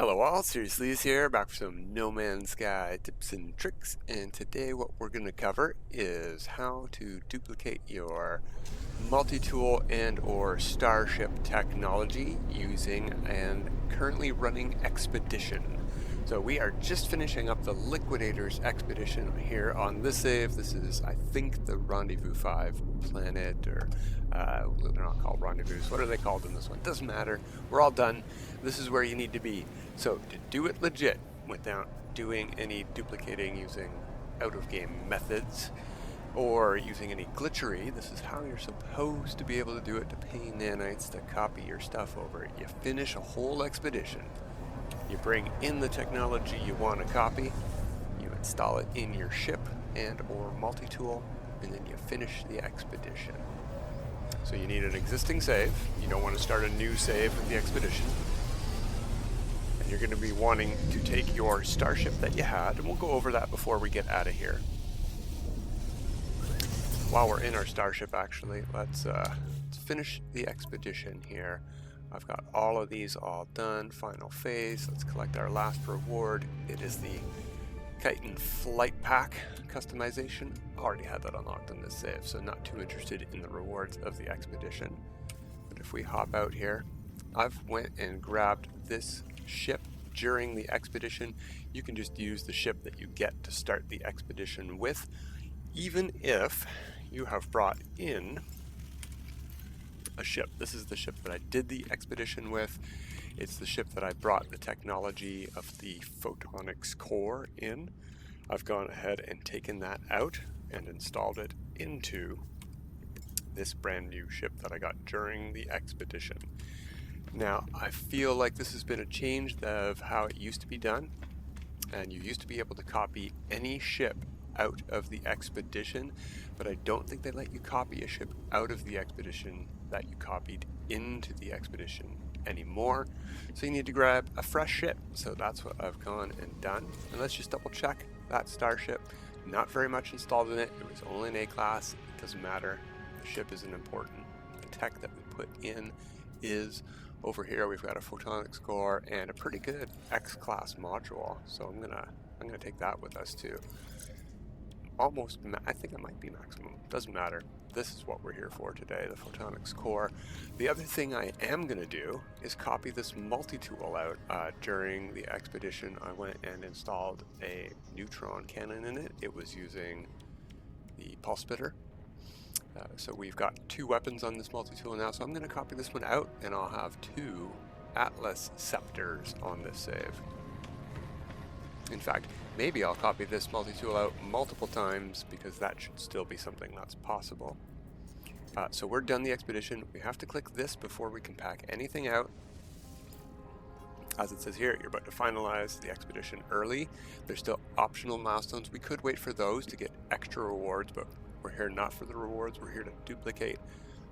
Hello all, Seriously is here, back for some No Man's Sky tips and tricks, and today what we're going to cover is how to duplicate your multi-tool and or starship technology using and currently running Expedition. So we are just finishing up the Liquidators expedition here on this save. This is, I think, the Rendezvous 5 planet, or they're not called rendezvous. What are they called in this one? Doesn't matter. We're all done. This is where you need to be. So to do it legit without doing any duplicating using out-of-game methods or using any glitchery, this is how you're supposed to be able to do it to pay nanites to copy your stuff over. You finish a whole expedition. You bring in the technology you want to copy, you install it in your ship and or multi-tool, and then you finish the expedition. So you need an existing save. You don't want to start a new save with the expedition. And you're going to be wanting to take your starship that you had, and we'll go over that before we get out of here. While we're in our starship, actually, let's finish the expedition here. I've got all of these all done. Final phase. Let's collect our last reward. It is the Chitin Flight Pack customization. Already had that unlocked in this save, so not too interested in the rewards of the expedition. But if we hop out here, I've went and grabbed this ship during the expedition. You can just use the ship that you get to start the expedition with, even if you have brought in a ship. This is the ship that I did the expedition with. It's the ship that I brought the technology of the photonics core in. I've gone ahead and taken that out and installed it into this brand new ship that I got during the expedition. Now, I feel like this has been a change of how it used to be done, and you used to be able to copy any ship out of the expedition, but I don't think they let you copy a ship out of the expedition that you copied into the expedition anymore. So you need to grab a fresh ship. So that's what I've gone and done. And let's just double check that starship. Not very much installed in it. It was only an A class. It doesn't matter. The ship isn't important. The tech that we put in is over here. We've got a photonics core and a pretty good X class module. So I'm gonna take that with us too. I think it might be maximum. Doesn't matter. This is what we're here for today, the photonics core. The other thing I am going to do is copy this multi-tool out. During the expedition, I went and installed a neutron cannon in it. It was using the pulse spitter. So we've got two weapons on this multi-tool now, so I'm going to copy this one out, and I'll have two Atlas scepters on this save. In fact, maybe I'll copy this multi-tool out multiple times, because that should still be something that's possible. So we're done the expedition. We have to click this before we can pack anything out. As it says here, you're about to finalize the expedition early. There's still optional milestones. We could wait for those to get extra rewards, but we're here not for the rewards. We're here to duplicate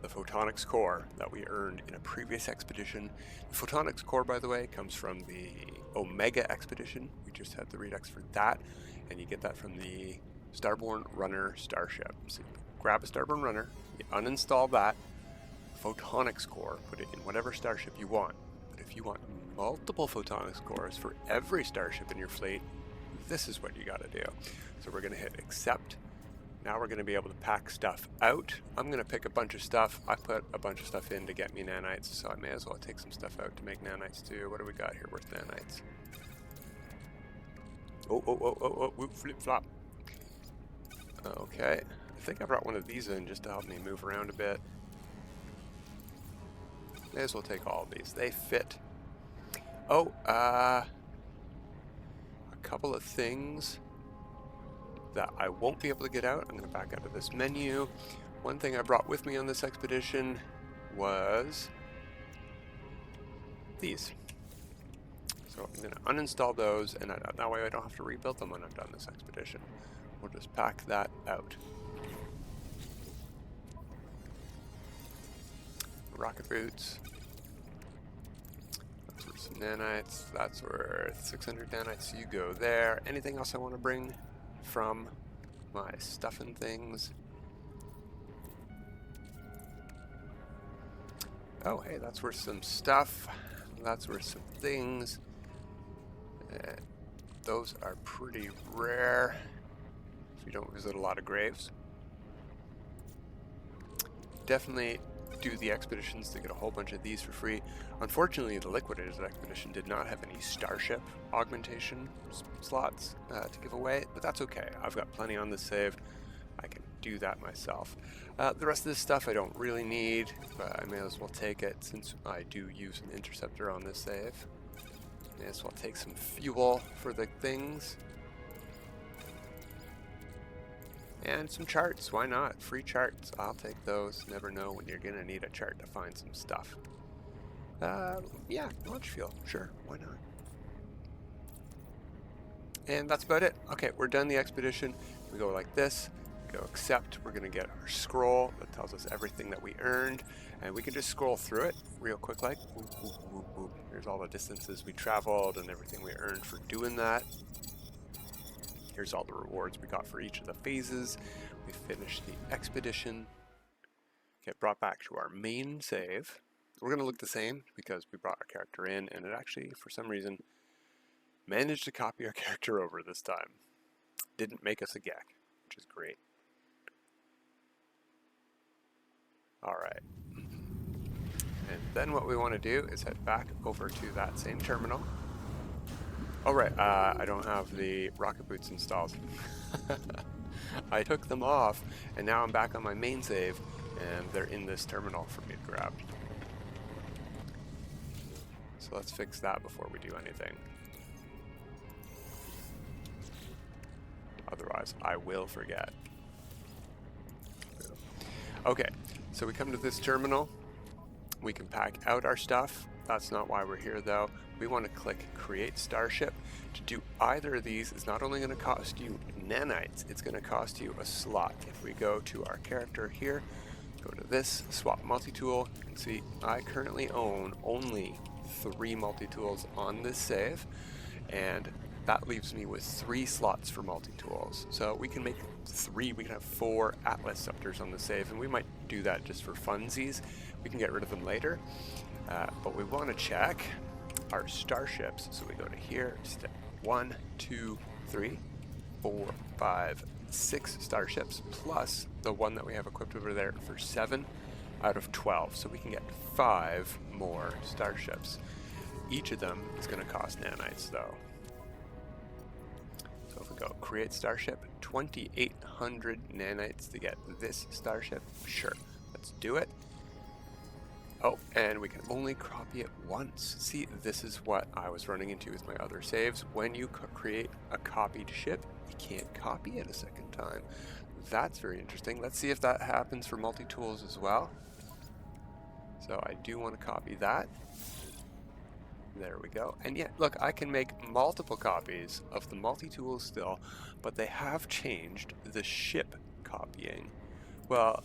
the photonics core that we earned in a previous expedition. The photonics core, by the way, comes from the Omega expedition. We just had the Redux for that, and you get that from the Starborn Runner starship. So you grab a Starborn Runner, you uninstall that photonics core, put it in whatever starship you want. But if you want multiple photonics cores for every starship in your fleet, this is what you got to do. So we're going to hit accept. Now we're going to be able to pack stuff out. I'm going to pick a bunch of stuff. I put a bunch of stuff in to get me nanites, so I may as well take some stuff out to make nanites too. What do we got here worth nanites? Oh, whoop, flip, flop. Okay, I think I brought one of these in just to help me move around a bit. May as well take all of these. They fit. Oh, a couple of things that I won't be able to get out. I'm going to back out of this menu. One thing I brought with me on this expedition was these. So I'm going to uninstall those, and that way I don't have to rebuild them when I'm done this expedition. We'll just pack that out. Rocket boots. That's worth some nanites. That's worth 600 nanites. You go there. Anything else I want to bring from my stuff and things? Oh, hey, that's worth some stuff. That's worth some things. Those are pretty rare if you don't visit a lot of graves. Definitely do the expeditions to get a whole bunch of these for free. Unfortunately, the Liquidators expedition did not have any starship augmentation slots to give away, but that's okay. I've got plenty on this save. I can do that myself. The rest of this stuff I don't really need, but I may as well take it since I do use an interceptor on this save. May as well take some fuel for the things. And some charts, why not? Free charts, I'll take those. Never know when you're gonna need a chart to find some stuff. Yeah, launch fuel, sure, why not? And that's about it. Okay, we're done the expedition. We go like this, we go accept, we're gonna get our scroll that tells us everything that we earned, and we can just scroll through it real quick like, whoop, whoop, whoop, whoop. Here's all the distances we traveled and everything we earned for doing that. Here's all the rewards we got for each of the phases. We finished the expedition. Get brought back to our main save. We're going to look the same because we brought our character in and it actually, for some reason, managed to copy our character over this time. Didn't make us a gek, which is great. Alright. And then what we want to do is head back over to that same terminal. Oh right, I don't have the rocket boots installed. I took them off, and now I'm back on my main save, and they're in this terminal for me to grab. So let's fix that before we do anything. Otherwise, I will forget. Okay, so we come to this terminal. We can pack out our stuff. That's not why we're here though. We want to click Create Starship. To do either of these is not only going to cost you nanites, it's going to cost you a slot. If we go to our character here, go to this, swap multi-tool, you can see I currently own only 3 multi-tools on this save, and that leaves me with 3 slots for multi-tools. So we can make 3, we can have 4 Atlas scepters on the save, and we might do that just for funsies. We can get rid of them later. But we want to check our starships. So we go to here, step 1, 2, 3, 4, 5, 6 starships, plus the one that we have equipped over there for 7 out of 12. So we can get 5 more starships. Each of them is going to cost nanites though. So if we go create starship, 2,800 nanites to get this starship. Sure, let's do it. Oh, and we can only copy it once. See, this is what I was running into with my other saves. When you create a copied ship, you can't copy it a second time. That's very interesting. Let's see if that happens for multi-tools as well. So I do want to copy that. There we go. And yeah, look, I can make multiple copies of the multi-tools still, but they have changed the ship copying. Well,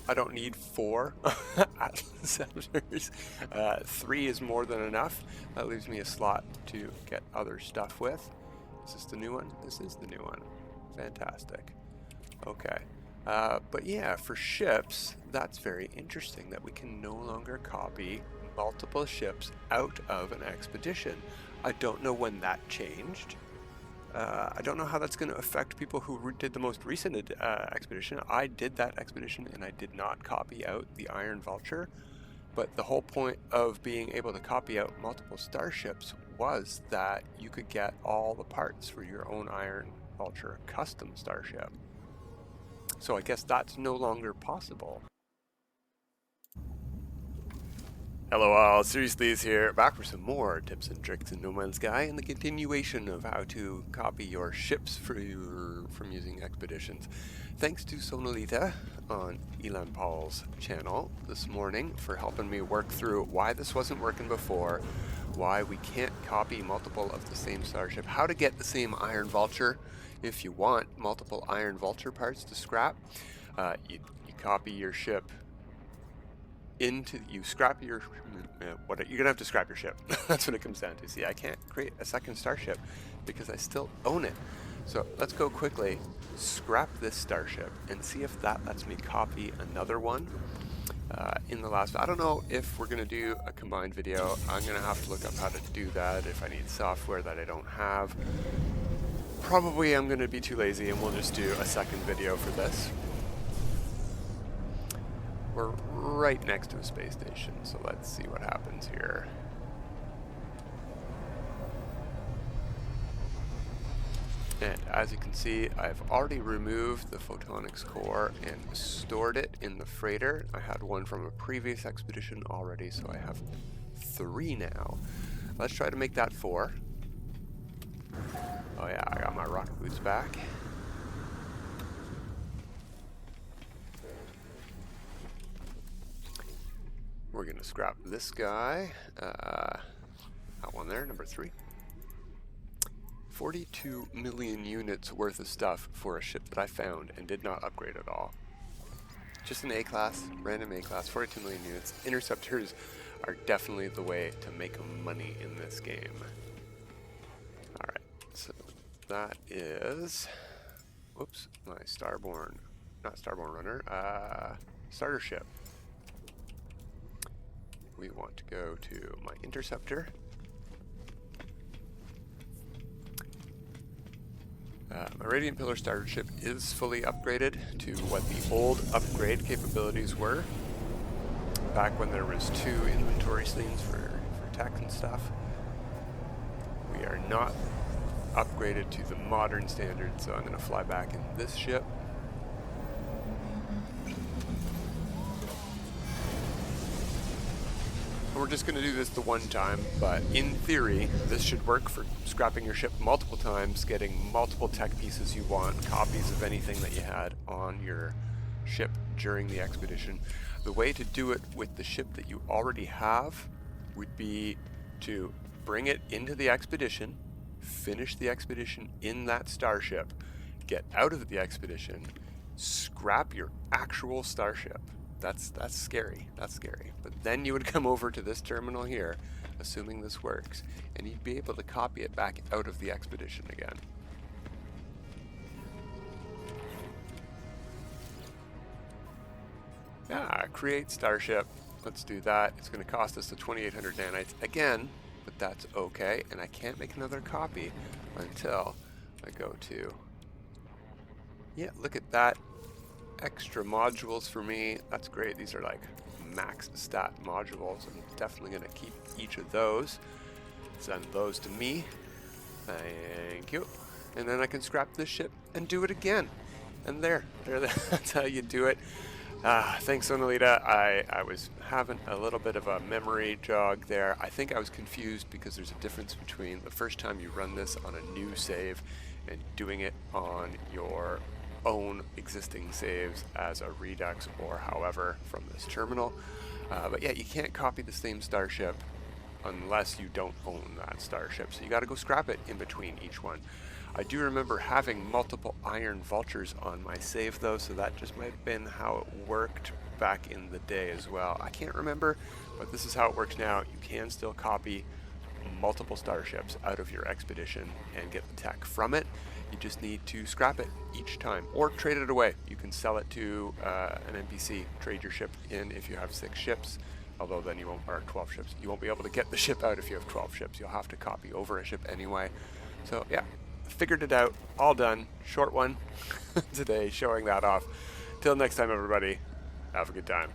I don't need 4 Atlas scepters. 3 is more than enough. That leaves me a slot to get other stuff with. Is this the new one? This is the new one. Fantastic. Okay. But yeah, for ships, that's very interesting that we can no longer copy multiple ships out of an expedition. I don't know when that changed. I don't know how that's going to affect people who did the most recent expedition. I did that expedition and I did not copy out the Iron Vulture, but the whole point of being able to copy out multiple starships was that you could get all the parts for your own Iron Vulture custom starship. So I guess that's no longer possible. Hello all, Seriously is here, back for some more tips and tricks in No Man's Sky and the continuation of how to copy your ships from using expeditions. Thanks to Sonalita on ElanPaul's channel this morning for helping me work through why this wasn't working before, why we can't copy multiple of the same starship, how to get the same Iron Vulture if you want multiple Iron Vulture parts to scrap. You copy your ship you scrap your you're gonna have to scrap your ship. That's what it comes down to. See, I can't create a second starship because I still own it. So let's go quickly scrap this starship and see if that lets me copy another one. in the last. I don't know if we're going to do a combined video. I'm going to have to look up how to do that if I need software that I don't have. Probably I'm going to be too lazy and we'll just do a second video for this. We're right next to a space station, so let's see what happens here. And as you can see, I've already removed the photonics core and stored it in the freighter. I had one from a previous expedition already, so I have 3 now. Let's try to make that 4. Oh yeah, I got my rocket boots back. We're gonna scrap this guy. That one there, number 3. 42 million units worth of stuff for a ship that I found and did not upgrade at all. Just an A-class, random A-class, 42 million units. Interceptors are definitely the way to make money in this game. Alright, so that is, whoops, my not starborn runner, starter ship. We want to go to my interceptor. My Radiant Pillar starter ship is fully upgraded to what the old upgrade capabilities were back when there was 2 inventory scenes for tech and stuff. We are not upgraded to the modern standard, so I'm going to fly back in this ship. We're just going to do this the one time, but in theory, this should work for scrapping your ship multiple times, getting multiple tech pieces you want, copies of anything that you had on your ship during the expedition. The way to do it with the ship that you already have would be to bring it into the expedition, finish the expedition in that starship, get out of the expedition, scrap your actual starship. That's scary. That's scary. But then you would come over to this terminal here, assuming this works, and you'd be able to copy it back out of the expedition again. Yeah, create starship. Let's do that. It's going to cost us the 2,800 nanites again, but that's okay. And I can't make another copy until I go to... Yeah, look at that. Extra modules for me. That's great. These are like max stat modules. I'm definitely going to keep each of those. Send those to me. Thank you. And then I can scrap this ship and do it again. And that's how you do it. Thanks, Sonalita. I was having a little bit of a memory jog there. I think I was confused because there's a difference between the first time you run this on a new save and doing it on your own existing saves as a Redux or however from this terminal. But yeah, you can't copy the same starship unless you don't own that starship. So you got to go scrap it in between each one. I do remember having multiple iron vultures on my save though, so that just might have been how it worked back in the day as well. I can't remember, but this is how it works now. You can still copy multiple starships out of your expedition and get the tech from it. You just need to scrap it each time or trade it away. You can sell it to an NPC, trade your ship in if you have 6 ships, although then you won't, or 12 ships. You won't be able to get the ship out if you have 12 ships. You'll have to copy over a ship anyway. So yeah, figured it out, all done. Short one today showing that off. Till next time, everybody, have a good time.